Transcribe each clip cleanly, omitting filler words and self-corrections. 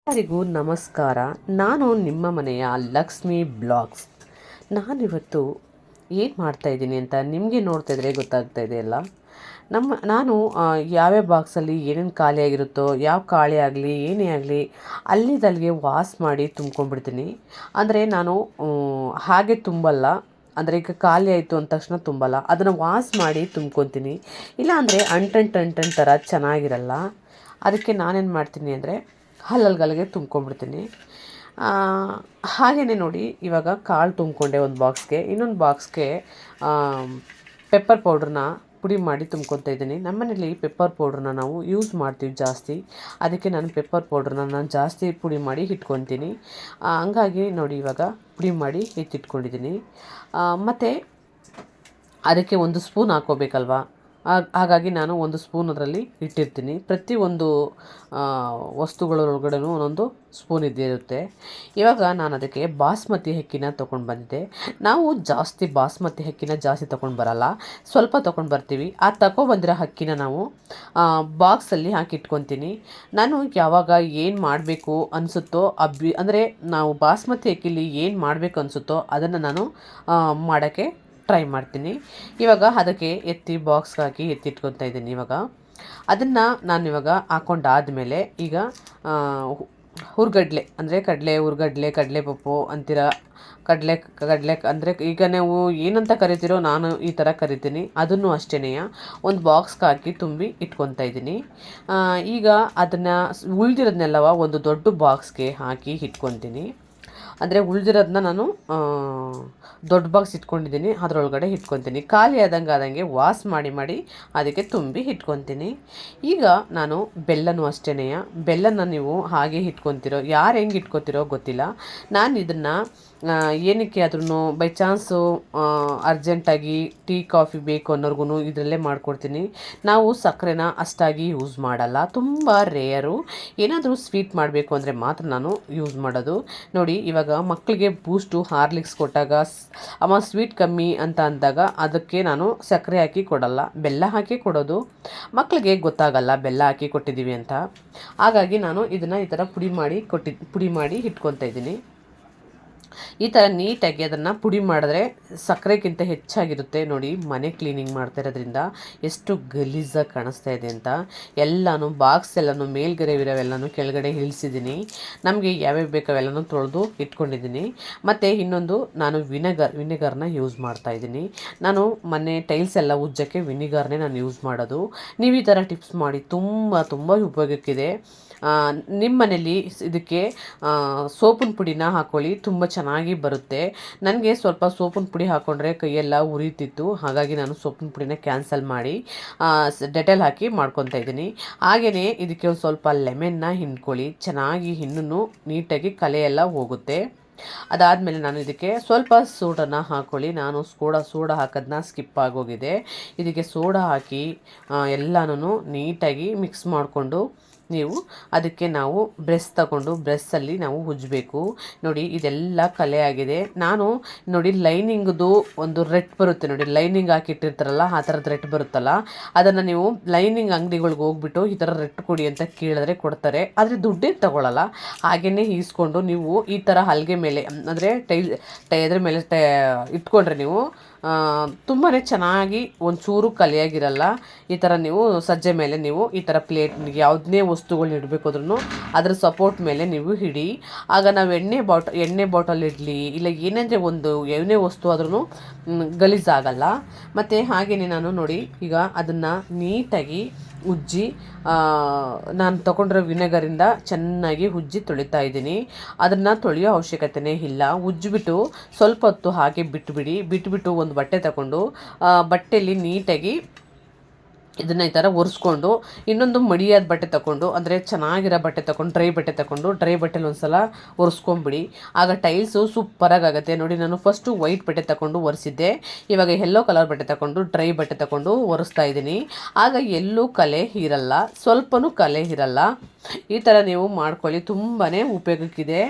ಎಲ್ಲರಿಗೂ ನಮಸ್ಕಾರ. ನಾನು ನಿಮ್ಮ ಮನೆಯ ಲಕ್ಷ್ಮಿ ಬ್ಲಾಗ್ಸ್. ನಾನಿವತ್ತು ಏನು ಮಾಡ್ತಾಯಿದ್ದೀನಿ ಅಂತ ನಿಮಗೆ ನೋಡ್ತಾ ಇದ್ರೆ ಗೊತ್ತಾಗ್ತಾ ಇದೆಯಲ್ಲ. ನಾನು ಯಾವ್ಯಾವ ಬಾಕ್ಸಲ್ಲಿ ಏನೇನು ಖಾಲಿಯಾಗಿರುತ್ತೋ, ಯಾವ ಕಾಳೆ ಆಗಲಿ ಏನೇ ಆಗಲಿ ಅಲ್ಲಿಗೆ ವಾಶ್ ಮಾಡಿ ತುಂಬ್ಕೊಂಡ್ಬಿಡ್ತೀನಿ. ಅಂದರೆ ನಾನು ಹಾಗೆ ತುಂಬಲ್ಲ. ಅಂದರೆ ಈಗ ಖಾಲಿ ಆಯಿತು ಅಂದ ತಕ್ಷಣ ತುಂಬಲ್ಲ, ಅದನ್ನು ವಾಶ್ ಮಾಡಿ ತುಂಬ್ಕೊತೀನಿ. ಇಲ್ಲಾಂದರೆ ಅಂಟಂಟು ಥರ ಚೆನ್ನಾಗಿರಲ್ಲ. ಅದಕ್ಕೆ ನಾನೇನು ಮಾಡ್ತೀನಿ ಅಂದರೆ ಹಲ್ಲಲ್ಗಲ್ಲಿಗೆ ತುಂಬ್ಕೊಂಡ್ಬಿಡ್ತೀನಿ. ಹಾಗೆಯೇ ನೋಡಿ, ಇವಾಗ ಕಾಳು ತುಂಬಿಕೊಂಡೆ ಒಂದು ಬಾಕ್ಸ್ಗೆ. ಇನ್ನೊಂದು ಬಾಕ್ಸ್ಗೆ ಪೆಪ್ಪರ್ ಪೌಡ್ರನ್ನ ಪುಡಿ ಮಾಡಿ ತುಂಬ್ಕೊತಾ ಇದ್ದೀನಿ. ನಮ್ಮನೇಲಿ ಪೆಪ್ಪರ್ ಪೌಡ್ರನ್ನ ನಾವು ಯೂಸ್ ಮಾಡ್ತೀವಿ ಜಾಸ್ತಿ. ಅದಕ್ಕೆ ನಾನು ಪೆಪ್ಪರ್ ಪೌಡ್ರನ್ನ ನಾನು ಜಾಸ್ತಿ ಪುಡಿ ಮಾಡಿ ಇಟ್ಕೊತೀನಿ. ಹಂಗಾಗಿ ನೋಡಿ, ಇವಾಗ ಪುಡಿ ಮಾಡಿ ಎತ್ತಿಟ್ಕೊಂಡಿದ್ದೀನಿ. ಮತ್ತು ಅದಕ್ಕೆ 1 ಸ್ಪೂನ್ ಹಾಕ್ಕೋಬೇಕಲ್ವ, ಹಾಗಾಗಿ ನಾನು 1 ಸ್ಪೂನ್ ಅದರಲ್ಲಿ ಇಟ್ಟಿರ್ತೀನಿ. ಪ್ರತಿಯೊಂದು ವಸ್ತುಗಳೊಳಗಡೆನೂ ಒಂದೊಂದು ಸ್ಪೂನ್ ಇದ್ದೇ ಇರುತ್ತೆ. ಇವಾಗ ನಾನು ಅದಕ್ಕೆ ಬಾಸ್ಮತಿ ಅಕ್ಕಿನ ತೊಗೊಂಡು ಬಂದಿದ್ದೆ. ನಾವು ಜಾಸ್ತಿ ಬಾಸ್ಮತಿ ಅಕ್ಕಿನ ಜಾಸ್ತಿ ತೊಗೊಂಡು ಬರಲ್ಲ, ಸ್ವಲ್ಪ ತೊಗೊಂಡು ಬರ್ತೀವಿ. ಆ ತಗೊಬಂದಿರೋ ಅಕ್ಕಿನ ನಾವು ಬಾಕ್ಸಲ್ಲಿ ಹಾಕಿ ಇಟ್ಕೊತೀನಿ. ನಾನು ಯಾವಾಗ ಏನು ಮಾಡಬೇಕು ಅನಿಸುತ್ತೋ ಅಂದರೆ ನಾವು ಬಾಸ್ಮತಿ ಅಕ್ಕಿಲಿ ಏನು ಮಾಡಬೇಕು ಅನಿಸುತ್ತೋ ಅದನ್ನು ನಾನು ಮಾಡೋಕ್ಕೆ ಟ್ರೈ ಮಾಡ್ತೀನಿ. ಇವಾಗ ಅದಕ್ಕೆ ಎತ್ತಿ ಬಾಕ್ಸ್ಗೆ ಹಾಕಿ ಎತ್ತಿಟ್ಕೊತಾ ಇದ್ದೀನಿ. ಇವಾಗ ಅದನ್ನು ನಾನು ಇವಾಗ ಹಾಕ್ಕೊಂಡಾದಮೇಲೆ ಈಗ ಹುರ್ಗಡ್ಲೆ ಅಂದರೆ ಕಡಲೆ ಪಪ್ಪು ಅಂತೀರ, ಕಡಲೆ ಅಂದರೆ ಈಗ ನೀವು ಏನಂತ ಕರಿತೀರೋ ನಾನು ಈ ಥರ ಕರಿತೀನಿ. ಅದನ್ನು ಅಷ್ಟೇ ಒಂದು ಬಾಕ್ಸ್ಗೆ ಹಾಕಿ ತುಂಬಿ ಇಟ್ಕೊತಾ ಇದ್ದೀನಿ. ಈಗ ಅದನ್ನು ಉಳಿದಿರೋದನ್ನೆಲ್ಲವ ಒಂದು ದೊಡ್ಡ ಬಾಕ್ಸ್ಗೆ ಹಾಕಿ ಇಟ್ಕೊತೀನಿ. ಅಂದರೆ ಉಳಿದಿರೋದನ್ನ ನಾನು ದೊಡ್ಡ ಬಾಕ್ಸ್ ಇಟ್ಕೊಂಡಿದ್ದೀನಿ, ಅದರೊಳಗಡೆ ಇಟ್ಕೊತೀನಿ. ಖಾಲಿ ಆದಂಗೆ ವಾಶ್ ಮಾಡಿ ಅದಕ್ಕೆ ತುಂಬಿ ಇಟ್ಕೊತೀನಿ. ಈಗ ನಾನು ಬೆಲ್ಲನೂ ಅಷ್ಟೇ, ಬೆಲ್ಲನ ನೀವು ಹಾಗೆ ಇಟ್ಕೊತಿರೋ, ಯಾರು ಹೆಂಗೆ ಇಟ್ಕೊತಿರೋ ಗೊತ್ತಿಲ್ಲ. ನಾನು ಇದನ್ನು ಏನಕ್ಕೆ ಆದ್ರೂ ಬೈ ಚಾನ್ಸು ಅರ್ಜೆಂಟಾಗಿ ಟೀ ಕಾಫಿ ಬೇಕು ಅನ್ನೋರ್ಗು ಇದರಲ್ಲೇ ಮಾಡಿಕೊಡ್ತೀನಿ. ನಾವು ಸಕ್ಕರೆನ ಅಷ್ಟಾಗಿ ಯೂಸ್ ಮಾಡಲ್ಲ, ತುಂಬ ರೇಯರು. ಏನಾದರೂ ಸ್ವೀಟ್ ಮಾಡಬೇಕು ಅಂದರೆ ಮಾತ್ರ ನಾನು ಯೂಸ್ ಮಾಡೋದು. ನೋಡಿ, ಇವಾಗ ಮಕ್ಕಳಿಗೆ ಬೂಸ್ಟು ಹಾರ್ಲಿಕ್ಸ್ ಕೊಟ್ಟಾಗ ಅಮ್ಮ ಸ್ವೀಟ್ ಕಮ್ಮಿ ಅಂತ ಅಂದಾಗ ಅದಕ್ಕೆ ನಾನು ಸಕ್ಕರೆ ಹಾಕಿ ಕೊಡಲ್ಲ, ಬೆಲ್ಲ ಹಾಕಿ ಕೊಡೋದು. ಮಕ್ಕಳಿಗೆ ಗೊತ್ತಾಗಲ್ಲ ಬೆಲ್ಲ ಹಾಕಿ ಕೊಟ್ಟಿದ್ದೀವಿ ಅಂತ. ಹಾಗಾಗಿ ನಾನು ಇದನ್ನು ಈ ಥರ ಪುಡಿ ಮಾಡಿ ಇಟ್ಕೊತಾ ಇದ್ದೀನಿ. ಈ ಥರ ನೀಟಾಗಿ ಅದನ್ನು ಪುಡಿ ಮಾಡಿದ್ರೆ ಸಕ್ಕರೆಗಿಂತ ಹೆಚ್ಚಾಗಿರುತ್ತೆ. ನೋಡಿ, ಮನೆ ಕ್ಲೀನಿಂಗ್ ಮಾಡ್ತಾ ಇರೋದ್ರಿಂದ ಎಷ್ಟು ಗಲೀಜಾಗಿ ಕಾಣಿಸ್ತಾ ಇದೆ ಅಂತ. ಎಲ್ಲನೂ ಬಾಕ್ಸ್ ಎಲ್ಲನೂ ಮೇಲ್ಗಡೆ ಇರೋವೆಲ್ಲನೂ ಕೆಳಗಡೆ ಇಳಿಸಿದ್ದೀನಿ. ನಮಗೆ ಯಾವ್ಯಾವ ಬೇಕೋ ಅವೆಲ್ಲನೂ ತೊಳೆದು ಇಟ್ಕೊಂಡಿದ್ದೀನಿ. ಮತ್ತು ಇನ್ನೊಂದು, ನಾನು ವಿನೆಗರ್ನ ಯೂಸ್ ಮಾಡ್ತಾ ಇದ್ದೀನಿ. ನಾನು ಮನೆ ಟೈಲ್ಸ್ ಎಲ್ಲ ಉಜ್ಜೋಕ್ಕೆ ವಿನಿಗರ್ನೇ ನಾನು ಯೂಸ್ ಮಾಡೋದು. ನೀವು ಈ ಥರ ಟಿಪ್ಸ್ ಮಾಡಿ, ತುಂಬ ಉಪಯೋಗಕ್ಕಿದೆ. ನಿಮ್ಮ ಮನೇಲಿ ಇದಕ್ಕೆ ಸೋಪಿನ ಪುಡಿನ ಹಾಕ್ಕೊಳ್ಳಿ, ತುಂಬ ಚೆನ್ನಾಗಿ ಬರುತ್ತೆ. ನನಗೆ ಸ್ವಲ್ಪ ಸೋಪಿನ ಪುಡಿ ಹಾಕ್ಕೊಂಡ್ರೆ ಕೈಯೆಲ್ಲ ಉರಿತಿತ್ತು, ಹಾಗಾಗಿ ನಾನು ಸೋಪಿನ ಪುಡಿನ ಕ್ಯಾನ್ಸಲ್ ಮಾಡಿ ಡೆಟಲ್ ಹಾಕಿ ಮಾಡ್ಕೊತಾ ಇದ್ದೀನಿ. ಹಾಗೆಯೇ ಇದಕ್ಕೆ ಒಂದು ಸ್ವಲ್ಪ ಲೆಮನ್ನ ಹಿಂಡ್ಕೊಳ್ಳಿ, ಚೆನ್ನಾಗಿ ಇನ್ನೂ ನೀಟಾಗಿ ಕಲೆ ಎಲ್ಲ ಹೋಗುತ್ತೆ. ಅದಾದಮೇಲೆ ನಾನು ಇದಕ್ಕೆ ಸ್ವಲ್ಪ ಸೋಡನ್ನು ಹಾಕ್ಕೊಳ್ಳಿ. ನಾನು ಸೋಡಾ ಹಾಕೋದನ್ನ ಸ್ಕಿಪ್ ಆಗೋಗಿದೆ. ಇದಕ್ಕೆ ಸೋಡಾ ಹಾಕಿ ಎಲ್ಲನೂ ನೀಟಾಗಿ ಮಿಕ್ಸ್ ಮಾಡಿಕೊಂಡು ನೀವು ಅದಕ್ಕೆ ನಾವು ಬ್ರಷಲ್ಲಿ ನಾವು ಉಜ್ಜಬೇಕು. ನೋಡಿ, ಇದೆಲ್ಲ ಕಲೆ ಆಗಿದೆ. ನಾನು ನೋಡಿ, ಲೈನಿಂಗ್ದು ಒಂದು ರೆಟ್ ಬರುತ್ತೆ ನೋಡಿ, ಲೈನಿಂಗ್ ಹಾಕಿಟ್ಟಿರ್ತಾರಲ್ಲ ಆ ಥರದ ರೆಟ್ ಬರುತ್ತಲ್ಲ, ಅದನ್ನು ನೀವು ಲೈನಿಂಗ್ ಅಂಗಡಿಗಳ್ಗೆ ಹೋಗ್ಬಿಟ್ಟು ಈ ಥರ ರೆಟ್ ಕೊಡಿ ಅಂತ ಕೇಳಿದ್ರೆ ಕೊಡ್ತಾರೆ, ಆದರೆ ದುಡ್ಡೇ ತಗೊಳ್ಳಲ್ಲ. ಹಾಗೆಯೇ ಈಸ್ಕೊಂಡು ನೀವು ಈ ಥರ ಹಲ್ಗೆ ಮೇಲೆ ಅಂದರೆ ಇದ್ರ ಮೇಲೆ ಇಟ್ಕೊಂಡ್ರೆ ನೀವು ತುಂಬಾ ಚೆನ್ನಾಗಿ ಒಂಚೂರು ಕಲಿಯಾಗಿರಲ್ಲ. ಈ ಥರ ನೀವು ಸಜ್ಜೆ ಮೇಲೆ ನೀವು ಈ ಥರ ಪ್ಲೇಟ್ ಯಾವುದನ್ನೇ ವಸ್ತುಗಳನ್ನ ಇಡಬೇಕು ಅಂದ್ರೂ ಅದರ ಸಪೋರ್ಟ್ ಮೇಲೆ ನೀವು ಹಿಡಿ. ಆಗ ನಾವು ಎಣ್ಣೆ ಬಾಟಲ್ ಇಡಲಿ, ಇಲ್ಲ ಏನೇ ವಸ್ತು ಆದ್ರೂ ಗಲೀಜಾಗಲ್ಲ. ಮತ್ತು ಹಾಗೆಯೇ ನಾನು ನೋಡಿ, ಈಗ ಅದನ್ನು ನೀಟಾಗಿ ಉಜ್ಜಿ ನಾನು ತೊಗೊಂಡಿರೋ ವಿನೆಗರಿಂದ ಚೆನ್ನಾಗಿ ಉಜ್ಜಿ ತೊಳಿತಾ ಇದ್ದೀನಿ. ಅದನ್ನು ತೊಳೆಯೋ ಅವಶ್ಯಕತೆಯೇ ಇಲ್ಲ. ಉಜ್ಜಿಬಿಟ್ಟು ಸ್ವಲ್ಪ ಹೊತ್ತು ಹಾಗೆ ಬಿಟ್ಬಿಟ್ಟು ಒಂದು ಬಟ್ಟೆ ತಗೊಂಡು ಬಟ್ಟೆಯಲ್ಲಿ ನೀಟಾಗಿ ಇದನ್ನು ಈ ಥರ ಒರೆಸ್ಕೊಂಡು, ಇನ್ನೊಂದು ಮಡಿಯಾದ ಬಟ್ಟೆ ತಗೊಂಡು, ಅಂದರೆ ಚೆನ್ನಾಗಿರೋ ಬಟ್ಟೆ ತಗೊಂಡು ಡ್ರೈ ಬಟ್ಟೆಲಿ ಒಂದು ಸಲ ಒರೆಸ್ಕೊಂಬಿಡಿ. ಆಗ ಟೈಲ್ಸು ಸೂಪರಾಗಿ ಆಗುತ್ತೆ. ನೋಡಿ, ನಾನು ಫಸ್ಟು ವೈಟ್ ಬಟ್ಟೆ ತಗೊಂಡು ಒರೆಸಿದ್ದೆ, ಇವಾಗ ಯೆಲ್ಲೋ ಕಲರ್ ಬಟ್ಟೆ ತಗೊಂಡು ಡ್ರೈ ಬಟ್ಟೆ ತಗೊಂಡು ಒರೆಸ್ತಾ ಇದ್ದೀನಿ. ಆಗ ಎಲ್ಲೂ ಕಲೆ ಇರಲ್ಲ, ಸ್ವಲ್ಪನೂ ಕಲೆ ಇರಲ್ಲ. ಈ ಥರ ನೀವು ಮಾಡ್ಕೊಳ್ಳಿ, ತುಂಬಾ ಉಪಯೋಗಕ್ಕಿದೆ.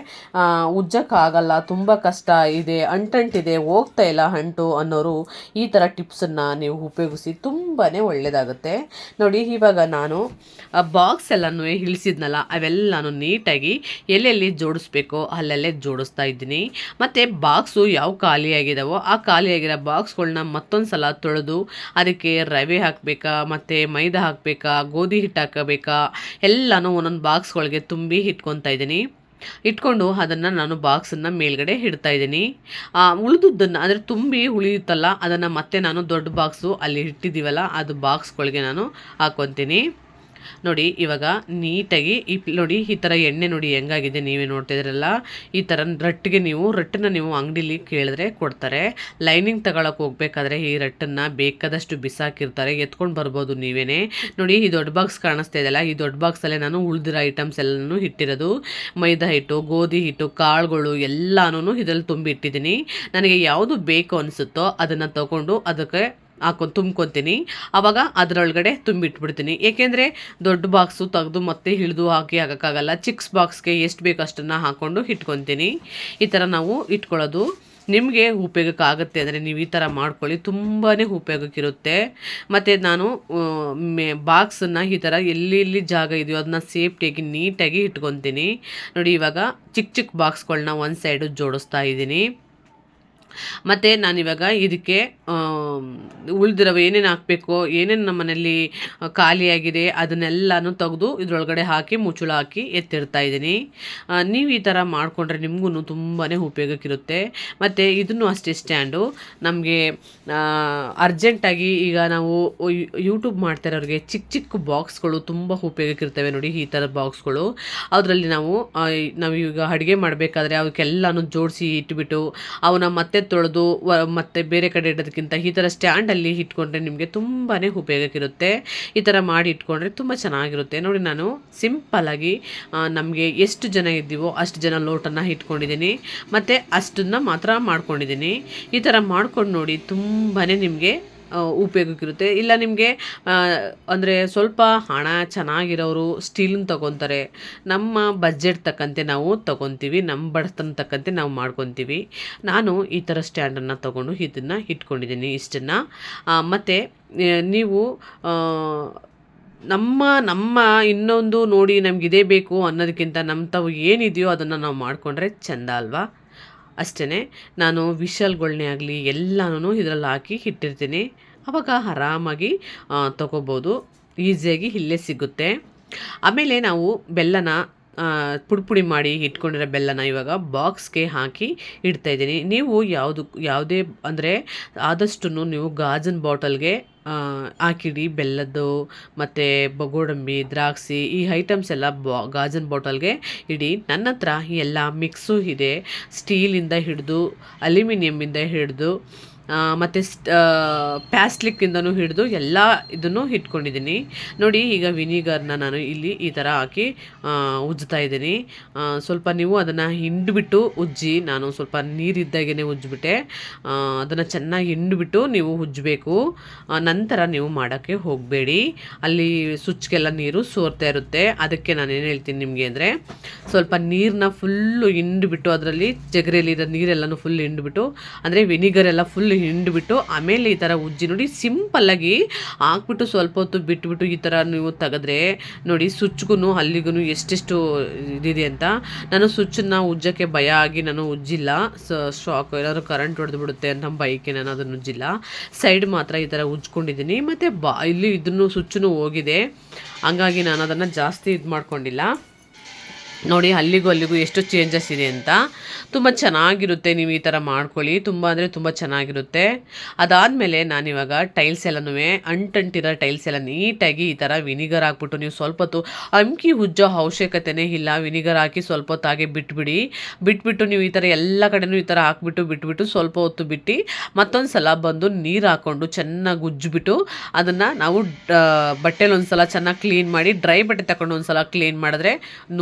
ಉಜ್ಜಕ್ಕಾಗಲ್ಲ, ತುಂಬ ಕಷ್ಟ ಇದೆ, ಅಂಟಂಟಿದೆ, ಹೋಗ್ತಾ ಇಲ್ಲ ಅಂಟು ಅನ್ನೋರು ಈ ಥರ ಟಿಪ್ಸನ್ನು ನೀವು ಉಪಯೋಗಿಸಿ ತುಂಬಾ ಒಳ್ಳೆಯದಾಗುತ್ತೆ. ನೋಡಿ, ಇವಾಗ ನಾನು ಬಾಕ್ಸ್ ಎಲ್ಲನೂ ಇಳಿಸಿದ್ನಲ್ಲ ಅವೆಲ್ಲನೂ ನೀಟಾಗಿ ಎಲ್ಲೆಲ್ಲಿ ಜೋಡಿಸ್ಬೇಕೋ ಅಲ್ಲೆಲ್ಲೇ ಜೋಡಿಸ್ತಾ ಇದ್ದೀನಿ. ಮತ್ತು ಬಾಕ್ಸು ಯಾವ ಖಾಲಿಯಾಗಿದ್ದಾವೋ ಆ ಖಾಲಿಯಾಗಿರೋ ಬಾಕ್ಸ್ಗಳನ್ನ ಮತ್ತೊಂದು ಸಲ ತೊಳೆದು ಅದಕ್ಕೆ ರವೆ ಹಾಕಬೇಕಾ, ಮತ್ತು ಮೈದಾ ಹಾಕಬೇಕಾ, ಗೋಧಿ ಹಿಟ್ಟು ಹಾಕಬೇಕಾ, ಎಲ್ಲನೂ ಒಂದೊಂದು ಬಾಕ್ಸ್ಗಳಿಗೆ ತುಂಬಿ ಇಟ್ಕೊತಾ ಇದ್ದೀನಿ. ಇಟ್ಕೊಂಡು ಅದನ್ನು ನಾನು ಬಾಕ್ಸನ್ನು ಮೇಲ್ಗಡೆ ಇಡ್ತಾ ಇದ್ದೀನಿ. ಉಳಿದುದನ್ನು ಅಂದರೆ ತುಂಬಿ ಉಳಿಯುತ್ತಲ್ಲ ಅದನ್ನು ಮತ್ತೆ ನಾನು ದೊಡ್ಡ ಬಾಕ್ಸು ಅಲ್ಲಿ ಇಟ್ಟಿದ್ದೀವಲ್ಲ ಅದು ಬಾಕ್ಸ್ಗಳಿಗೆ ನಾನು ಹಾಕ್ಕೊತೀನಿ. ನೋಡಿ, ಇವಾಗ ನೀಟಾಗಿ ನೋಡಿ ಈ ಥರ ಎಣ್ಣೆ ನೋಡಿ ಹೆಂಗಾಗಿದೆ, ನೀವೇ ನೋಡ್ತಾ ಇದ್ರಲ್ಲ. ಈ ಥರ ರಟ್ಟನ್ನ ನೀವು ಅಂಗಡಿಲಿ ಕೇಳಿದ್ರೆ ಕೊಡ್ತಾರೆ. ಲೈನಿಂಗ್ ತಗೊಳಕ್ಕೆ ಹೋಗ್ಬೇಕಾದ್ರೆ ಈ ರಟ್ಟನ್ನು ಬೇಕಾದಷ್ಟು ಬಿಸಾಕಿರ್ತಾರೆ, ಎತ್ಕೊಂಡು ಬರ್ಬೋದು ನೀವೇನೆ. ನೋಡಿ, ಈ ದೊಡ್ಡ ಬಾಕ್ಸ್ ಕಾಣಿಸ್ತಾ ಇದೆಯಲ್ಲ, ಈ ದೊಡ್ಡ ಬಾಕ್ಸಲ್ಲೇ ನಾನು ಉಳಿದಿರೋ ಐಟಮ್ಸ್ ಎಲ್ಲನೂ ಇಟ್ಟಿರೋದು. ಮೈದಾ ಹಿಟ್ಟು, ಗೋಧಿ ಹಿಟ್ಟು, ಕಾಳುಗಳು ಎಲ್ಲನೂ ಇದರಲ್ಲಿ ತುಂಬಿ ಇಟ್ಟಿದ್ದೀನಿ. ನನಗೆ ಯಾವುದು ಬೇಕು ಅನಿಸುತ್ತೋ ಅದನ್ನು ತಗೊಂಡು ಅದಕ್ಕೆ ತುಂಬ್ಕೊತೀನಿ. ಆವಾಗ ಅದರೊಳಗಡೆ ತುಂಬಿಟ್ಬಿಡ್ತೀನಿ. ಏಕೆಂದರೆ ದೊಡ್ಡ ಬಾಕ್ಸು ತೆಗೆದು ಮತ್ತೆ ಹಿಡಿದು ಹಾಕೋಕ್ಕಾಗಲ್ಲ. ಚಿಕ್ಕ ಬಾಕ್ಸ್ಗೆ ಎಷ್ಟು ಬೇಕು ಅಷ್ಟನ್ನು ಹಾಕ್ಕೊಂಡು ಇಟ್ಕೊತೀನಿ. ಈ ಥರ ನಾವು ಇಟ್ಕೊಳ್ಳೋದು ನಿಮಗೆ ಉಪಯೋಗಕ್ಕಾಗುತ್ತೆ ಅಂದರೆ ನೀವು ಈ ಥರ ಮಾಡ್ಕೊಳ್ಳಿ, ತುಂಬಾ ಉಪಯೋಗಕ್ಕಿರುತ್ತೆ. ಮತ್ತು ನಾನು ಬಾಕ್ಸನ್ನು ಈ ಥರ ಎಲ್ಲಿ ಜಾಗ ಇದೆಯೋ ಅದನ್ನ ಸೇಫ್ಟಿಯಾಗಿ ನೀಟಾಗಿ ಇಟ್ಕೊತೀನಿ. ನೋಡಿ, ಇವಾಗ ಚಿಕ್ಕ ಬಾಕ್ಸ್ಗಳನ್ನ ಒಂದು ಸೈಡು ಜೋಡಿಸ್ತಾ ಇದ್ದೀನಿ. ಮತ್ತು ನಾನಿವಾಗ ಇದಕ್ಕೆ ಉಳಿದಿರೋ ಏನೇನು ಹಾಕಬೇಕೋ, ಏನೇನು ನಮ್ಮ ಮನೆಯಲ್ಲಿ ಖಾಲಿಯಾಗಿದೆ ಅದನ್ನೆಲ್ಲನೂ ತೆಗೆದು ಇದ್ರೊಳಗಡೆ ಹಾಕಿ ಮುಚ್ಚಳ ಹಾಕಿ ಎತ್ತಿಡ್ತಾ ಇದ್ದೀನಿ. ನೀವು ಈ ಥರ ಮಾಡಿಕೊಂಡ್ರೆ ನಿಮಗೂ ತುಂಬಾ ಉಪಯೋಗಕ್ಕಿರುತ್ತೆ. ಮತ್ತು ಇದನ್ನು ಅಷ್ಟೇ ಸ್ಟ್ಯಾಂಡು ನಮಗೆ ಅರ್ಜೆಂಟಾಗಿ ಈಗ ನಾವು ಯೂಟ್ಯೂಬ್ ಮಾಡ್ತಾಯಿರೋರಿಗೆ ಚಿಕ್ಕ ಬಾಕ್ಸ್ಗಳು ತುಂಬ ಉಪಯೋಗಕ್ಕಿರ್ತವೆ. ನೋಡಿ, ಈ ಥರ ಬಾಕ್ಸ್ಗಳು ಅದರಲ್ಲಿ ನಾವು ಈಗ ಅಡುಗೆ ಮಾಡಬೇಕಾದ್ರೆ ಅವಕ್ಕೆಲ್ಲನೂ ಜೋಡಿಸಿ ಇಟ್ಬಿಟ್ಟು ಅವನ್ನ ಮತ್ತೆ ತೊಳೆದು ಮತ್ತೆ ಬೇರೆ ಕಡೆ ಇಡೋದಕ್ಕಿಂತ ಈ ಥರ ಸ್ಟ್ಯಾಂಡಲ್ಲಿ ಇಟ್ಕೊಂಡ್ರೆ ನಿಮಗೆ ತುಂಬಾ ಉಪಯೋಗಕ್ಕಿರುತ್ತೆ. ಈ ಥರ ಮಾಡಿ ಇಟ್ಕೊಂಡ್ರೆ ತುಂಬ ಚೆನ್ನಾಗಿರುತ್ತೆ. ನೋಡಿ, ನಾನು ಸಿಂಪಲ್ಲಾಗಿ ನಮಗೆ ಎಷ್ಟು ಜನ ಇದ್ದೀವೋ ಅಷ್ಟು ಜನ ಲೋಟನ್ನು ಇಟ್ಕೊಂಡಿದ್ದೀನಿ ಮತ್ತು ಅಷ್ಟನ್ನು ಮಾತ್ರ ಮಾಡ್ಕೊಂಡಿದ್ದೀನಿ. ಈ ಥರ ಮಾಡ್ಕೊಂಡು ನೋಡಿ, ತುಂಬಾ ನಿಮಗೆ ಉಪಯೋಗಕ್ಕಿರುತ್ತೆ. ಇಲ್ಲ ನಿಮಗೆ ಅಂದರೆ ಸ್ವಲ್ಪ ಹಣ ಚೆನ್ನಾಗಿರೋರು ಸ್ಟೀಲನ್ನು ತೊಗೊತಾರೆ. ನಮ್ಮ ಬಜೆಟ್ ತಕ್ಕಂತೆ ನಾವು ತೊಗೊತೀವಿ, ನಮ್ಮ ಬಡತನ ತಕ್ಕಂತೆ ನಾವು ಮಾಡ್ಕೊತೀವಿ. ನಾನು ಈ ಥರ ಸ್ಟ್ಯಾಂಡನ್ನು ತೊಗೊಂಡು ಇದನ್ನು ಇಟ್ಕೊಂಡಿದ್ದೀನಿ ಇಷ್ಟನ್ನು. ಮತ್ತು ನೀವು ನಮ್ಮ ಇನ್ನೊಂದು ನೋಡಿ ನಮ್ಗೆ ಇದೇ ಬೇಕು ಅನ್ನೋದಕ್ಕಿಂತ ನಮ್ಮ ತಾವು ಏನಿದೆಯೋ ಅದನ್ನು ನಾವು ಮಾಡಿಕೊಂಡ್ರೆ ಚೆಂದ ಅಲ್ವಾ? ಅಷ್ಟೇ, ನಾನು ವಿಶಲ್ಗಳನ್ನೇ ಆಗಲಿ ಎಲ್ಲನೂ ಇದರಲ್ಲಿ ಹಾಕಿ ಇಟ್ಟಿರ್ತೀನಿ. ಆವಾಗ ಆರಾಮಾಗಿ ತೊಗೋಬೋದು, ಈಸಿಯಾಗಿ ಇಲ್ಲೇ ಸಿಗುತ್ತೆ. ಆಮೇಲೆ ನಾವು ಬೆಲ್ಲನ ಪುಡಿ ಮಾಡಿ ಇಟ್ಕೊಂಡಿರೋ ಬೆಲ್ಲನ ಇವಾಗ ಬಾಕ್ಸ್ಗೆ ಹಾಕಿ ಇಡ್ತಾಯಿದ್ದೀನಿ. ನೀವು ಯಾವುದೇ ಅಂದರೆ ಆದಷ್ಟು ನೀವು ಗಾಜಿನ ಬಾಟಲ್ಗೆ ಹಾಕಿಡಿ ಬೆಲ್ಲದ್ದು, ಮತ್ತು ಗೋಡಂಬಿ, ದ್ರಾಕ್ಷಿ ಈ ಐಟಮ್ಸ್ ಎಲ್ಲ ಗಾಜಿನ ಬಾಟಲ್ಗೆ ಇಡಿ. ನನ್ನ ಹತ್ರ ಎಲ್ಲ ಮಿಕ್ಸು ಇದೆ, ಸ್ಟೀಲಿಂದ ಹಿಡಿದು ಅಲ್ಯೂಮಿನಿಯಮಿಂದ ಹಿಡಿದು ಮತ್ತು ಪ್ಯಾಸ್ಲಿಕ್ಕಿಂದನೂ ಹಿಡಿದು ಎಲ್ಲ ಇದನ್ನು ಇಟ್ಕೊಂಡಿದ್ದೀನಿ. ನೋಡಿ, ಈಗ ವಿನಿಗರ್ನ ನಾನು ಇಲ್ಲಿ ಈ ಥರ ಹಾಕಿ ಉಜ್ಜ್ತಾ ಇದ್ದೀನಿ. ಸ್ವಲ್ಪ ನೀವು ಅದನ್ನು ಹಿಂಡ್ಬಿಟ್ಟು ಉಜ್ಜಿ, ನಾನು ಸ್ವಲ್ಪ ನೀರಿದ್ದಾಗೇ ಉಜ್ಜಿಬಿಟ್ಟೆ. ಅದನ್ನು ಚೆನ್ನಾಗಿ ಹಿಂಡ್ಬಿಟ್ಟು ನೀವು ಉಜ್ಜಬೇಕು. ನಂತರ ನೀವು ಮಾಡೋಕ್ಕೆ ಹೋಗಬೇಡಿ, ಅಲ್ಲಿ ಸ್ವಿಚ್ಗೆಲ್ಲ ನೀರು ಸೋರ್ತಾ ಇರುತ್ತೆ. ಅದಕ್ಕೆ ನಾನು ಏನು ಹೇಳ್ತೀನಿ ನಿಮಗೆ ಅಂದರೆ, ಸ್ವಲ್ಪ ನೀರನ್ನ ಫುಲ್ಲು ಹಿಂಡ್ಬಿಟ್ಟು ಅದರಲ್ಲಿ ಜಗರಿಯಲ್ಲಿರೋ ನೀರೆಲ್ಲನೂ ಫುಲ್ ಹಿಂಡ್ಬಿಟ್ಟು, ಅಂದರೆ ವಿನಿಗರ್ ಎಲ್ಲ ಫುಲ್ ಹಿಂಡ್ಬಿಟ್ಟು ಆಮೇಲೆ ಈ ಥರ ಉಜ್ಜಿ. ನೋಡಿ, ಸಿಂಪಲ್ಲಾಗಿ ಹಾಕ್ಬಿಟ್ಟು ಸ್ವಲ್ಪ ಹೊತ್ತು ಬಿಟ್ಬಿಟ್ಟು ಈ ಥರ ನೀವು ತೆಗೆದ್ರೆ ನೋಡಿ, ಸ್ವಿಚ್ಗೂ ಅಲ್ಲಿಗೂ ಎಷ್ಟೆಷ್ಟು ಇದಿದೆ ಅಂತ. ನಾನು ಸ್ವಿಚ್ಚನ್ನು ಉಜ್ಜೋಕ್ಕೆ ಭಯ ಆಗಿ ನಾನು ಉಜ್ಜಿಲ್ಲ. ಶಾಕ್ ಏನಾದರೂ ಕರೆಂಟ್ ಹೊಡೆದು ಬಿಡುತ್ತೆ ಅಂತ ಬೈಕೆ ನಾನು ಅದನ್ನು ಉಜ್ಜಿಲ್ಲ. ಸೈಡ್ ಮಾತ್ರ ಈ ಥರ ಉಜ್ಕೊಂಡಿದ್ದೀನಿ. ಮತ್ತು ಇಲ್ಲಿ ಇದನ್ನು ಸ್ವಿಚ್ಚೂ ಹೋಗಿದೆ, ಹಂಗಾಗಿ ನಾನು ಅದನ್ನು ಜಾಸ್ತಿ ಇದು ಮಾಡ್ಕೊಂಡಿಲ್ಲ. ನೋಡಿ, ಅಲ್ಲಿಗೂ ಎಷ್ಟು ಚೇಂಜಸ್ ಇದೆ ಅಂತ. ತುಂಬ ಚೆನ್ನಾಗಿರುತ್ತೆ, ನೀವು ಈ ಥರ ಮಾಡ್ಕೊಳ್ಳಿ. ತುಂಬ ಅಂದರೆ ತುಂಬ ಚೆನ್ನಾಗಿರುತ್ತೆ. ಅದಾದಮೇಲೆ ನಾನಿವಾಗ ಟೈಲ್ಸ್ ಎಲ್ಲನೂ ಅಂಟಿರೋ ಟೈಲ್ಸ್ ಎಲ್ಲ ನೀಟಾಗಿ ಈ ಥರ ವಿನಿಗರ್ ಹಾಕ್ಬಿಟ್ಟು, ನೀವು ಸ್ವಲ್ಪ ಹೊತ್ತು ಅಮ್ಕಿ ಉಜ್ಜೋ ಅವಶ್ಯಕತೆನೇ ಇಲ್ಲ. ವಿನಿಗರ್ ಹಾಕಿ ಸ್ವಲ್ಪ ಹೊತ್ತು ಹಾಗೆ ಬಿಟ್ಬಿಟ್ಟು ನೀವು ಈ ಥರ ಎಲ್ಲ ಕಡೆನೂ ಈ ಥರ ಬಿಟ್ಬಿಟ್ಟು ಸ್ವಲ್ಪ ಹೊತ್ತು ಬಿಟ್ಟು ಮತ್ತೊಂದು ಸಲ ಬಂದು ನೀರು ಹಾಕ್ಕೊಂಡು ಚೆನ್ನಾಗಿ ಉಜ್ಜಿಬಿಟ್ಟು ಅದನ್ನು ನಾವು ಬಟ್ಟೆಲಿ ಒಂದು ಸಲ ಚೆನ್ನಾಗಿ ಕ್ಲೀನ್ ಮಾಡಿ, ಡ್ರೈ ಬಟ್ಟೆ ತಗೊಂಡು ಒಂದು ಸಲ ಕ್ಲೀನ್ ಮಾಡಿದ್ರೆ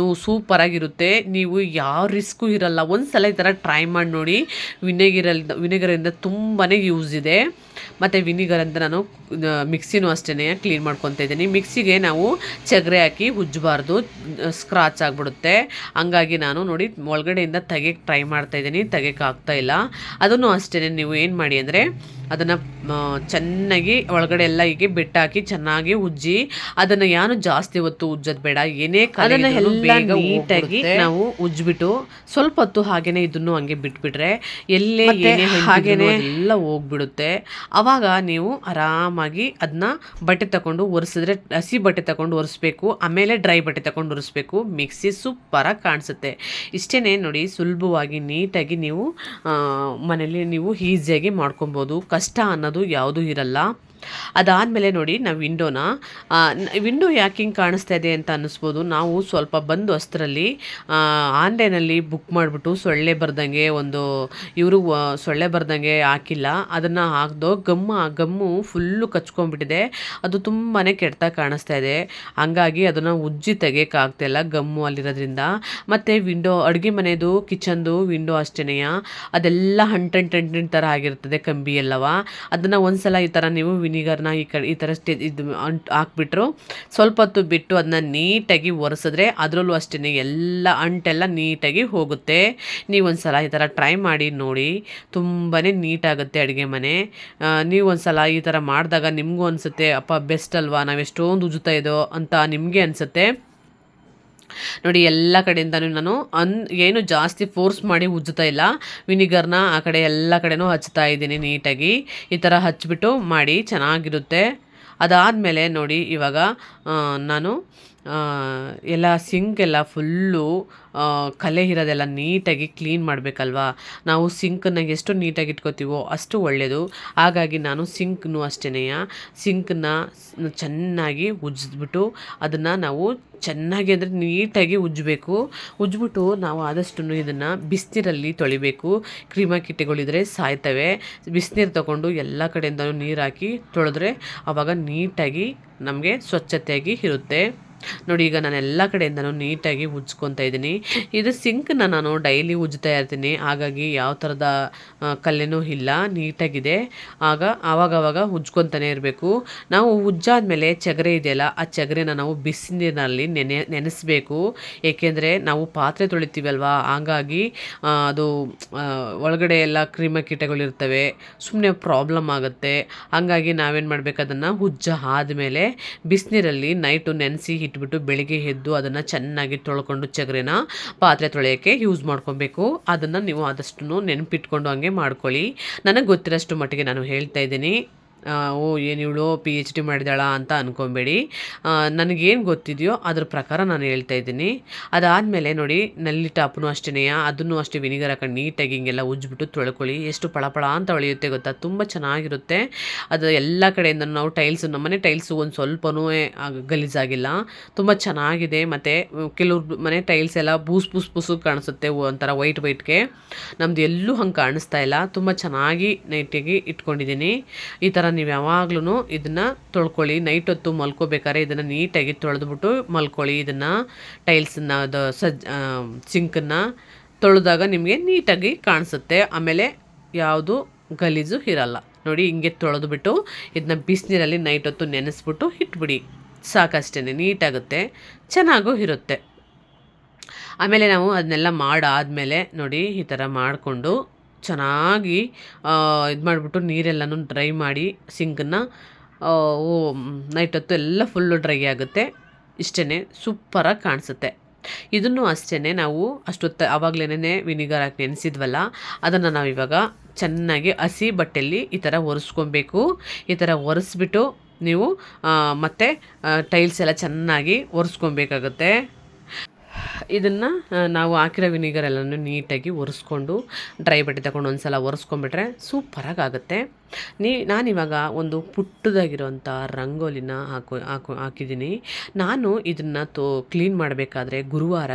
ಸೂಪರಾಗಿರುತ್ತೆ. ನೀವು ಯಾವ ರಿಸ್ಕು ಇರಲ್ಲ. ಒಂದು ಸಲ ಈ ಥರ ಟ್ರೈ ಮಾಡಿ ನೋಡಿ. ವಿನೆಗರಿಂದ ತುಂಬಾ ಯೂಸ್ ಇದೆ. ಮತ್ತು ವಿನಿಗರ್ ಅಂತ ನಾನು ಮಿಕ್ಸಿನೂ ಅಷ್ಟೇ ಕ್ಲೀನ್ ಮಾಡ್ಕೊತಾ ಇದ್ದೀನಿ. ಮಿಕ್ಸಿಗೆ ನಾವು ಚಗರೆ ಹಾಕಿ ಉಜ್ಜಬಾರ್ದು, ಸ್ಕ್ರಾಚ್ ಆಗಿಬಿಡುತ್ತೆ. ಹಂಗಾಗಿ ನಾನು ನೋಡಿ ಒಳಗಡೆಯಿಂದ ತೆಗೆಯಕ್ಕೆ ಟ್ರೈ ಮಾಡ್ತಾಯಿದ್ದೀನಿ, ತೆಗೆಯಕ್ಕೆ ಆಗ್ತಾಯಿಲ್ಲ. ಅದನ್ನು ಅಷ್ಟೇ ನೀವು ಏನು ಮಾಡಿ ಅಂದರೆ ಅದನ್ನು ಚೆನ್ನಾಗಿ ಒಳಗಡೆ ಎಲ್ಲ ಹೀಗೆ ಬೆಟ್ಟಾಕಿ ಚೆನ್ನಾಗಿ ಉಜ್ಜಿ, ಅದನ್ನು ಯಾನು ಜಾಸ್ತಿ ಹೊತ್ತು ಉಜ್ಜೋದು ಬೇಡ, ಏನೇ ಅದನ್ನು ಎಲ್ಲ ನೀಟಾಗಿ ನಾವು ಉಜ್ಜಿಬಿಟ್ಟು ಸ್ವಲ್ಪ ಹೊತ್ತು ಹಾಗೇನೆ ಇದನ್ನು ಹಂಗೆ ಬಿಟ್ಬಿಟ್ರೆ ಎಲ್ಲೇ ಏನೇ ಹಾಗೇನೆ ಎಲ್ಲ ಹೋಗ್ಬಿಡುತ್ತೆ. ಆವಾಗ ನೀವು ಆರಾಮಾಗಿ ಅದನ್ನ ಬಟ್ಟೆ ತಗೊಂಡು ಒರೆಸಿದ್ರೆ, ಹಸಿ ಬಟ್ಟೆ ತಗೊಂಡು ಒರೆಸ್ಬೇಕು, ಆಮೇಲೆ ಡ್ರೈ ಬಟ್ಟೆ ತಗೊಂಡು ಒರೆಸ್ಬೇಕು. ಮಿಕ್ಸಿ ಸೂಪರಾಗಿ ಕಾಣಿಸುತ್ತೆ. ಇಷ್ಟೇ ನೋಡಿ, ಸುಲಭವಾಗಿ ನೀಟಾಗಿ ನೀವು ಮನೇಲಿ ನೀವು ಈಸಿಯಾಗಿ ಮಾಡ್ಕೊಬೋದು. ಕಷ್ಟ ಅನ್ನೋದು ಯಾವುದೂ ಇರಲ್ಲ. ಅದಾದಮೇಲೆ ನೋಡಿ ನಾವು ವಿಂಡೋ ಯಾಕೆ ಹಿಂಗೆ ಕಾಣಿಸ್ತಾ ಇದೆ ಅಂತ ಅನ್ನಿಸ್ಬೋದು. ನಾವು ಸ್ವಲ್ಪ ಬಂದು ಅಷ್ಟರಲ್ಲಿ ಆನ್ಲೈನಲ್ಲಿ ಬುಕ್ ಮಾಡಿಬಿಟ್ಟು ಸೊಳ್ಳೆ ಬರ್ದಂಗೆ ಇವರು ಸೊಳ್ಳೆ ಬರ್ದಂಗೆ ಹಾಕಿಲ್ಲ, ಅದನ್ನು ಹಾಕ್ದೋ ಗಮ್ಮು ಫುಲ್ಲು ಕಚ್ಕೊಂಡ್ಬಿಟ್ಟಿದೆ. ಅದು ತುಂಬಾ ಕೆಟ್ಟಾಗಿ ಕಾಣಿಸ್ತಾ ಇದೆ. ಹಂಗಾಗಿ ಅದನ್ನು ಉಜ್ಜಿ ತೆಗಿಯೋಕ್ಕಾಗ್ತಾಯಿಲ್ಲ ಗಮ್ಮು ಅಲ್ಲಿರೋದ್ರಿಂದ. ಮತ್ತು ಅಡುಗೆ ಮನೆಯದು ಕಿಚನ್ದು ವಿಂಡೋ ಅಷ್ಟೇ, ಅದೆಲ್ಲ ಅಂಟು ಥರ ಆಗಿರ್ತದೆ ಕಂಬಿ ಎಲ್ಲವ. ಅದನ್ನು ಒಂದ್ಸಲ ಈ ಥರ ನೀವು ವಿನಿಗರ್ನ ಈ ಥರ ಇದು ಹಾಕ್ಬಿಟ್ರು ಸ್ವಲ್ಪ ಹೊತ್ತು ಬಿಟ್ಟು ಅದನ್ನ ನೀಟಾಗಿ ಒರೆಸಿದ್ರೆ ಅದರಲ್ಲೂ ಅಷ್ಟೇ ಎಲ್ಲ ಅಂಟೆಲ್ಲ ನೀಟಾಗಿ ಹೋಗುತ್ತೆ. ನೀವು ಒಂದ್ಸಲ ಈ ಥರ ಟ್ರೈ ಮಾಡಿ ನೋಡಿ, ತುಂಬಾ ನೀಟಾಗುತ್ತೆ ಅಡುಗೆ ಮನೆ. ನೀವು ಒಂದ್ಸಲ ಈ ಥರ ಮಾಡಿದಾಗ ನಿಮಗೂ ಅನಿಸುತ್ತೆ, ಅಪ್ಪ ಬೆಸ್ಟ್ ಅಲ್ವಾ, ನಾವು ಎಷ್ಟೊಂದು ಉಜ್ಜುತ್ತಾ ಇದೋ ಅಂತ ನಿಮಗೆ ಅನಿಸುತ್ತೆ. ನೋಡಿ ಎಲ್ಲ ಕಡೆಯಿಂದನೂ ನಾನು ಏನು ಜಾಸ್ತಿ ಫೋರ್ಸ್ ಮಾಡಿ ಉಜ್ಜುತ್ತಾ ಇಲ್ಲ, ವಿನಿಗರ್ನ ಆ ಕಡೆ ಎಲ್ಲ ಕಡೆನೂ ಹಚ್ತಾ ಇದ್ದೀನಿ ನೀಟಾಗಿ. ಈ ಥರ ಹಚ್ಬಿಟ್ಟು ಮಾಡಿ ಚೆನ್ನಾಗಿರುತ್ತೆ. ಅದಾದಮೇಲೆ ನೋಡಿ ಇವಾಗ ನಾನು ಎಲ್ಲ ಸಿಂಕ್ ಎಲ್ಲ ಫುಲ್ಲು ಕಲೆ ಇರೋದೆಲ್ಲ ನೀಟಾಗಿ ಕ್ಲೀನ್ ಮಾಡಬೇಕಲ್ವಾ. ನಾವು ಸಿಂಕನ್ನು ಎಷ್ಟು ನೀಟಾಗಿ ಇಟ್ಕೋತೀವೋ ಅಷ್ಟು ಒಳ್ಳೆಯದು. ಹಾಗಾಗಿ ನಾನು ಸಿಂಕ್ನು ಅಷ್ಟೇ, ಸಿಂಕನ್ನ ಚೆನ್ನಾಗಿ ಉಜ್ಜಿಬಿಟ್ಟು ಅದನ್ನು ನಾವು ಚೆನ್ನಾಗಿ ಅಂದರೆ ನೀಟಾಗಿ ಉಜ್ಜಿಬಿಟ್ಟು ನಾವು ಆದಷ್ಟು ಇದನ್ನು ಬಿಸಿನೀರಲ್ಲಿ ತೊಳಿಬೇಕು. ಕ್ರಿಮಿಕೀಟಗಳಿದ್ರೆ ಸಾಯ್ತವೆ. ಬಿಸಿನೀರು ತಗೊಂಡು ಎಲ್ಲ ಕಡೆಯಿಂದಲೂ ನೀರು ಹಾಕಿ ತೊಳೆದ್ರೆ ಆವಾಗ ನೀಟಾಗಿ ನಮಗೆ ಸ್ವಚ್ಛತೆಯಾಗಿ ಇರುತ್ತೆ. ನೋಡಿ ಈಗ ನಾನು ಎಲ್ಲ ಕಡೆಯಿಂದನೂ ನೀಟಾಗಿ ಉಜ್ಕೊತಾ ಇದ್ದೀನಿ. ಇದು ಸಿಂಕನ್ನ ನಾನು ಡೈಲಿ ಉಜ್ತಾ ಇರ್ತೀನಿ, ಹಾಗಾಗಿ ಯಾವ ಥರದ ಕಲ್ಲೇನೂ ಇಲ್ಲ, ನೀಟಾಗಿದೆ. ಆವಾಗವಾಗ ಉಜ್ಕೊತಾನೆ ಇರಬೇಕು. ನಾವು ಉಜ್ಜಾದ್ಮೇಲೆ ಚಗರೆ ಇದೆಯಲ್ಲ, ಆ ಚಗರೆನ ನಾವು ಬಿಸಿನೀರಿನಲ್ಲಿ ನೆನೆಸಬೇಕು. ಏಕೆಂದರೆ ನಾವು ಪಾತ್ರೆ ತೊಳಿತೀವಲ್ವಾ, ಹಾಗಾಗಿ ಅದು ಒಳಗಡೆ ಎಲ್ಲ ಕ್ರಿಮಿಕೀಟಗಳಿರ್ತವೆ, ಸುಮ್ಮನೆ ಪ್ರಾಬ್ಲಮ್ ಆಗುತ್ತೆ. ಹಾಗಾಗಿ ನಾವೇನು ಮಾಡಬೇಕು, ಅದನ್ನು ಆದಮೇಲೆ ಬಿಸಿನೀರಲ್ಲಿ ನೈಟು ನೆನೆಸಿ ಇಟ್ಬಿಟ್ಟು ಬೆಳಿಗ್ಗೆ ಎದ್ದು ಅದನ್ನು ಚೆನ್ನಾಗಿ ತೊಳ್ಕೊಂಡು ಚಗರೆನ ಪಾತ್ರೆ ತೊಳೆಯೋಕ್ಕೆ ಯೂಸ್ ಮಾಡ್ಕೊಬೇಕು. ಅದನ್ನು ನೀವು ಆದಷ್ಟು ನೆನಪಿಟ್ಕೊಂಡು ಹಂಗೆ ಮಾಡ್ಕೊಳ್ಳಿ. ನನಗೆ ಗೊತ್ತಿರೋಷ್ಟು ಮಟ್ಟಿಗೆ ನಾನು ಹೇಳ್ತಾ ಇದ್ದೀನಿ. ಏನು ಇವಳು PhD ಮಾಡಿದಾಳ ಅಂತ ಅಂದ್ಕೊಬೇಡಿ. ನನಗೇನು ಗೊತ್ತಿದೆಯೋ ಅದ್ರ ಪ್ರಕಾರ ನಾನು ಹೇಳ್ತಾ ಇದ್ದೀನಿ. ಅದಾದಮೇಲೆ ನೋಡಿ ನಲ್ಲಿ ಟಾಪನು ಅಷ್ಟೇ, ಅದನ್ನು ಅಷ್ಟೇ ವಿನಿಗರ್ ಹಾಕೊಂಡು ನೀಟಾಗಿ ಹಿಂಗೆಲ್ಲ ಉಜ್ಜಿಬಿಟ್ಟು ತೊಳ್ಕೊಳ್ಳಿ. ಎಷ್ಟು ಪಳಪಳ ಅಂತ ಹೊಳೆಯುತ್ತೆ ಗೊತ್ತಾ, ತುಂಬ ಚೆನ್ನಾಗಿರುತ್ತೆ. ಅದು ಎಲ್ಲ ಕಡೆಯಿಂದ ನಾವು ನಮ್ಮನೆ ಟೈಲ್ಸು ಒಂದು ಸ್ವಲ್ಪನೂ ಗಲೀಜಾಗಿಲ್ಲ, ತುಂಬ ಚೆನ್ನಾಗಿದೆ. ಮತ್ತು ಕೆಲವ್ರ ಮನೆ ಟೈಲ್ಸ್ ಎಲ್ಲ ಬೂಸು ಕಾಣಿಸುತ್ತೆ, ಒಂಥರ ವೈಟ್ಗೆ. ನಮ್ಮದು ಎಲ್ಲೂ ಹಂಗೆ ಕಾಣಿಸ್ತಾ ಇಲ್ಲ, ತುಂಬ ಚೆನ್ನಾಗಿ ನೈಟಾಗಿ ಇಟ್ಕೊಂಡಿದ್ದೀನಿ. ಈ ಥರ ನೀವು ಯಾವಾಗ್ಲೂ ಇದನ್ನು ತೊಳ್ಕೊಳ್ಳಿ. ನೈಟ್ ಹೊತ್ತು ಮಲ್ಕೋಬೇಕಾದ್ರೆ ಇದನ್ನು ನೀಟಾಗಿ ತೊಳೆದ್ಬಿಟ್ಟು ಮಲ್ಕೊಳ್ಳಿ. ಇದನ್ನು ಟೈಲ್ಸನ್ನು ಸಿಂಕನ್ನು ತೊಳೆದಾಗ ನಿಮಗೆ ನೀಟಾಗಿ ಕಾಣಿಸುತ್ತೆ. ಆಮೇಲೆ ಯಾವುದು ಗಲೀಜು ಇರಲ್ಲ. ನೋಡಿ ಹಿಂಗೆ ತೊಳೆದ್ಬಿಟ್ಟು ಇದನ್ನ ಬಿಸಿನೀರಲ್ಲಿ ನೈಟ್ ಹೊತ್ತು ನೆನೆಸ್ಬಿಟ್ಟು ಇಟ್ಬಿಡಿ, ಸಾಕಷ್ಟೇ, ನೀಟಾಗುತ್ತೆ, ಚೆನ್ನಾಗೂ ಇರುತ್ತೆ. ಆಮೇಲೆ ನಾವು ಅದನ್ನೆಲ್ಲ ಮಾಡಾದಮೇಲೆ ನೋಡಿ ಈ ಥರ ಮಾಡಿಕೊಂಡು ಚೆನ್ನಾಗಿ ಇದು ಮಾಡಿಬಿಟ್ಟು ನೀರೆಲ್ಲನೂ ಡ್ರೈ ಮಾಡಿ ಸಿಂಕನ್ನು ನೈಟ್ ಹೊತ್ತು ಎಲ್ಲ ಫುಲ್ಲು ಡ್ರೈ ಆಗುತ್ತೆ. ಇಷ್ಟೇ, ಸೂಪರಾಗಿ ಕಾಣಿಸುತ್ತೆ. ಇದನ್ನು ಅಷ್ಟೇ ನಾವು ಅಷ್ಟೊತ್ತು ಆವಾಗಲೇ ವಿನಿಗರ್ ಹಾಕಿ ನೆನೆಸಿದ್ವಲ್ಲ, ಅದನ್ನು ನಾವು ಇವಾಗ ಚೆನ್ನಾಗಿ ಹಸಿ ಬಟ್ಟೆಯಲ್ಲಿ ಈ ಥರ ಒರೆಸ್ಕೊಬೇಕು. ಈ ಥರ ಒರೆಸ್ಬಿಟ್ಟು ನೀವು ಮತ್ತು ಟೈಲ್ಸ್ ಎಲ್ಲ ಚೆನ್ನಾಗಿ ಒರೆಸ್ಕೊಬೇಕಾಗುತ್ತೆ. ಇದನ್ನು ನಾವು ಹಾಕಿರೋ ವಿನಿಗರ್ ಎಲ್ಲನೂ ನೀಟಾಗಿ ಒರೆಸ್ಕೊಂಡು ಡ್ರೈ ಬಟ್ಟೆ ತಗೊಂಡು ಒಂದು ಸಲ ಒರೆಸ್ಕೊಂಡ್ಬಿಟ್ರೆ ಸೂಪರಾಗಿ ಆಗುತ್ತೆ. ನಾನಿವಾಗ ಒಂದು ಪುಟ್ಟದಾಗಿರೋಂಥ ರಂಗೋಲಿನ ಹಾಕಿದ್ದೀನಿ. ನಾನು ಇದನ್ನು ಕ್ಲೀನ್ ಮಾಡಬೇಕಾದ್ರೆ ಗುರುವಾರ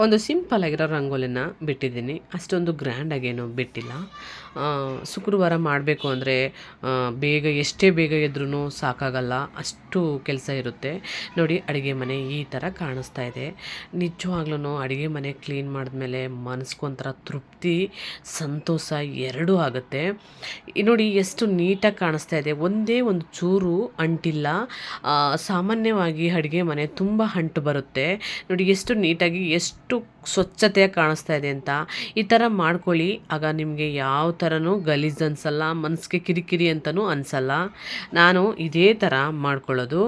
ಒಂದು ಸಿಂಪಲ್ ಆಗಿರೋ ರಂಗೋಲಿನ ಬಿಟ್ಟಿದ್ದೀನಿ. ಅಷ್ಟೊಂದು ಗ್ರ್ಯಾಂಡಾಗೇನು ಬಿಟ್ಟಿಲ್ಲ. ಶುಕ್ರವಾರ ಮಾಡಬೇಕು ಅಂದರೆ ಬೇಗ ಎಷ್ಟೇ ಬೇಗ ಎದ್ರೂ ಸಾಕಾಗಲ್ಲ, ಅಷ್ಟು ಕೆಲಸ ಇರುತ್ತೆ. ನೋಡಿ, ಅಡುಗೆ ಮನೆ ಈ ಥರ ಕಾಣಿಸ್ತಾ ಇದೆ. ನಿಜವಾಗ್ಲೂ ಅಡುಗೆ ಮನೆ ಕ್ಲೀನ್ ಮಾಡಿದ್ಮೇಲೆ ಮನಸ್ಗೊಂಥರ ತೃಪ್ತಿ, ಸಂತೋಷ ಎರಡೂ ಆಗುತ್ತೆ. ನೋಡಿ ಎಷ್ಟು ನೀಟಾಗಿ ಕಾಣಿಸ್ತಾ ಇದೆ, ಒಂದೇ ಒಂದು ಚೂರು ಅಂಟಿಲ್ಲ. ಸಾಮಾನ್ಯವಾಗಿ ಅಡುಗೆ ಮನೆ ತುಂಬ ಅಂಟು ಬರುತ್ತೆ. ನೋಡಿ ಎಷ್ಟು ನೀಟಾಗಿ, ಎಷ್ಟು ಸ್ವಚ್ಛತೆಯಾಗಿ ಕಾಣಿಸ್ತಾ ಇದೆ ಅಂತ. ಈ ಥರ ಮಾಡ್ಕೊಳ್ಳಿ, ಆಗ ನಿಮಗೆ ಯಾವ ಥರನೂ ಗಲೀಜು ಅನಿಸಲ್ಲ, ಮನಸ್ಸಿಗೆ ಕಿರಿಕಿರಿ ಅಂತಲೂ ಅನಿಸಲ್ಲ. ನಾನು ಇದೇ ಥರ ಮಾಡ್ಕೊಳ್ಳೋದು.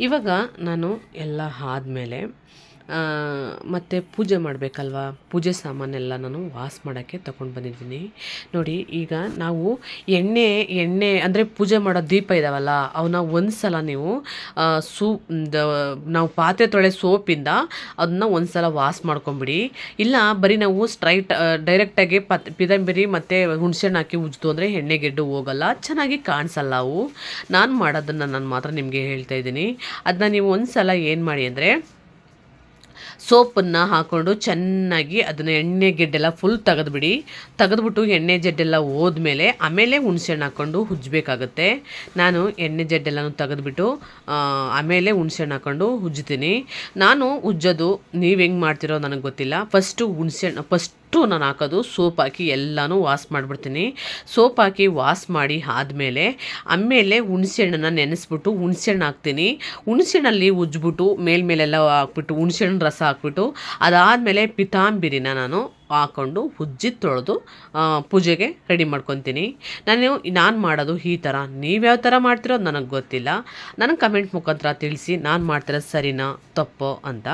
ಇವಾಗ ನಾನು ಎಲ್ಲ ಆದಮೇಲೆ ಮತ್ತು ಪೂಜೆ ಮಾಡಬೇಕಲ್ವ, ಪೂಜೆ ಸಾಮಾನೆಲ್ಲ ನಾನು ವಾಶ್ ಮಾಡೋಕ್ಕೆ ತಗೊಂಡು ಬಂದಿದ್ದೀನಿ. ನೋಡಿ, ಈಗ ನಾವು ಎಣ್ಣೆ ಅಂದರೆ ಪೂಜೆ ಮಾಡೋ ದೀಪ ಇದ್ದಾವಲ್ಲ, ಅವನ್ನ ಒಂದು ಸಲ ನೀವು ನಾವು ಪಾತ್ರೆ ತೊಳೆ ಸೋಪಿಂದ ಅದನ್ನ ಒಂದು ಸಲ ವಾಶ್ ಮಾಡ್ಕೊಂಬಿಡಿ. ಇಲ್ಲ ಬರೀ ನಾವು ಡೈರೆಕ್ಟಾಗಿ ಪಿದಂಬರಿ ಮತ್ತು ಹುಣಸೆಹಣ್ಣು ಹಾಕಿ ಉಜ್ಜಿತು ಅಂದರೆ ಎಣ್ಣೆ ಗೆಡ್ಡು ಹೋಗಲ್ಲ, ಚೆನ್ನಾಗಿ ಕಾಣಿಸಲ್ಲ ಅವು. ನಾನು ಮಾಡೋದನ್ನು ನಾನು ಮಾತ್ರ ನಿಮಗೆ ಹೇಳ್ತಾ ಇದ್ದೀನಿ. ಅದನ್ನ ನೀವು ಒಂದು ಸಲ ಏನು ಮಾಡಿ ಅಂದರೆ, ಸೋಪನ್ನು ಹಾಕ್ಕೊಂಡು ಚೆನ್ನಾಗಿ ಅದನ್ನು ಎಣ್ಣೆ ಗೆಡ್ಡೆಲ್ಲ ಫುಲ್ ತೆಗೆದ್ಬಿಟ್ಟು ಎಣ್ಣೆ ಜಡ್ಡೆಲ್ಲ ಹೋದ್ಮೇಲೆ ಆಮೇಲೆ ಹುಣಸೆಹಣ್ಣು ಹಾಕ್ಕೊಂಡು ಉಜ್ಜಬೇಕಾಗತ್ತೆ. ನಾನು ಎಣ್ಣೆ ಜಡ್ಡೆಲ್ಲನೂ ತೆಗೆದ್ಬಿಟ್ಟು ಆಮೇಲೆ ಹುಣಸೆಹಣ್ಣು ಹಾಕ್ಕೊಂಡು ಉಜ್ಜ್ತೀನಿ. ನಾನು ಉಜ್ಜೋದು ನೀವು ಹೆಂಗೆ ಮಾಡ್ತಿರೋ ನನಗೆ ಗೊತ್ತಿಲ್ಲ. ಫಸ್ಟು ನಾನು ಹಾಕೋದು ಸೋಪ್ ಹಾಕಿ ಎಲ್ಲನೂ ವಾಶ್ ಮಾಡಿಬಿಡ್ತೀನಿ. ಸೋಪ್ ಹಾಕಿ ವಾಶ್ ಮಾಡಿ ಆದಮೇಲೆ ಆಮೇಲೆ ಹುಣಸೆಹಣ್ಣನ್ನು ನೆನೆಸ್ಬಿಟ್ಟು ಹುಣಸೆಹಣ್ಣು ಹಾಕ್ತೀನಿ. ಹುಣಸೆಹಣ್ಣಲ್ಲಿ ಉಜ್ಜಿಬಿಟ್ಟು ಮೇಲೆಲ್ಲ ಹಾಕ್ಬಿಟ್ಟು ಹುಣಸೆಹಣ್ಣು ರಸ ಹಾಕ್ಬಿಟ್ಟು ಅದಾದಮೇಲೆ ಪಿತಾಂಬರಿನ ನಾನು ಹಾಕ್ಕೊಂಡು ಉಜ್ಜಿ ತೊಳೆದು ಪೂಜೆಗೆ ರೆಡಿ ಮಾಡ್ಕೊತೀನಿ. ನಾನು ಮಾಡೋದು ಈ ಥರ. ನೀವು ಯಾವ ಥರ ಮಾಡ್ತಿರೋ ನನಗೆ ಗೊತ್ತಿಲ್ಲ. ನನಗೆ ಕಮೆಂಟ್ ಮುಖಾಂತರ ತಿಳಿಸಿ, ನಾನು ಮಾಡ್ತಿರೋದು ಸರಿನಾ ತಪ್ಪೋ ಅಂತ.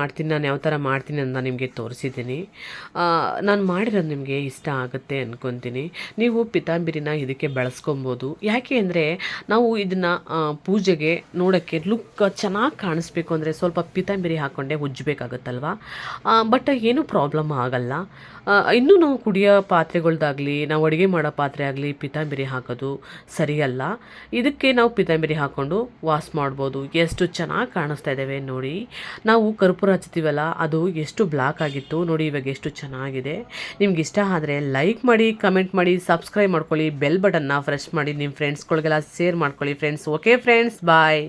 ಮಾಡ್ತೀನಿ, ನಾನು ಯಾವ ಥರ ಮಾಡ್ತೀನಿ ಅಂತ ನಿಮಗೆ ತೋರಿಸಿದ್ದೀನಿ. ನಾನು ಮಾಡಿರೋದು ನಿಮಗೆ ಇಷ್ಟ ಆಗುತ್ತೆ ಅಂದ್ಕೊತೀನಿ. ನೀವು ಪಿತಾಂಬರಿನ ಇದಕ್ಕೆ ಬಳಸ್ಕೊಬೋದು. ಯಾಕೆ ಅಂದರೆ ನಾವು ಇದನ್ನು ಪೂಜೆಗೆ ನೋಡೋಕ್ಕೆ ಲುಕ್ ಚೆನ್ನಾಗಿ ಕಾಣಿಸ್ಬೇಕು ಅಂದರೆ ಸ್ವಲ್ಪ ಪಿತಾಂಬರಿ ಹಾಕ್ಕೊಂಡೇ ಉಜ್ಜಬೇಕಾಗತ್ತಲ್ವ. ಬಟ್ ಏನೂ ಪ್ರಾಬ್ಲಮ್ ಆಗಲ್ಲ. ಇನ್ನೂ ನಾವು ಕುಡಿಯೋ ಪಾತ್ರೆಗಳ್ದಾಗಲಿ, ನಾವು ಅಡುಗೆ ಮಾಡೋ ಪಾತ್ರೆ ಆಗಲಿ ಪಿತಾಂಬರಿ ಹಾಕೋದು ಸರಿಯಲ್ಲ. ಇದಕ್ಕೆ ನಾವು ಪಿತಾಂಬರಿ ಹಾಕ್ಕೊಂಡು ವಾಶ್ ಮಾಡ್ಬೋದು. ಎಷ್ಟು ಚೆನ್ನಾಗಿ ಕಾಣಿಸ್ತಾ ಇದ್ದಾವೆ ನೋಡಿ. ನಾವು ಕರ್ಪೂರ ಹಚ್ತೀವಲ್ಲ, ಅದು ಎಷ್ಟು ಬ್ಲ್ಯಾಕ್ ಆಗಿತ್ತು ನೋಡಿ, ಇವಾಗ ಎಷ್ಟು ಚೆನ್ನಾಗಿದೆ. ನಿಮ್ಗೆ ಇಷ್ಟ ಆದರೆ ಲೈಕ್ ಮಾಡಿ, ಕಮೆಂಟ್ ಮಾಡಿ, ಸಬ್ಸ್ಕ್ರೈಬ್ ಮಾಡ್ಕೊಳ್ಳಿ, ಬೆಲ್ ಬಟನ್ನ ಪ್ರೆಸ್ ಮಾಡಿ, ನಿಮ್ಮ ಫ್ರೆಂಡ್ಸ್ಗಳಿಗೆಲ್ಲ ಶೇರ್ ಮಾಡ್ಕೊಳ್ಳಿ ಫ್ರೆಂಡ್ಸ್. ಓಕೆ ಫ್ರೆಂಡ್ಸ್, ಬಾಯ್.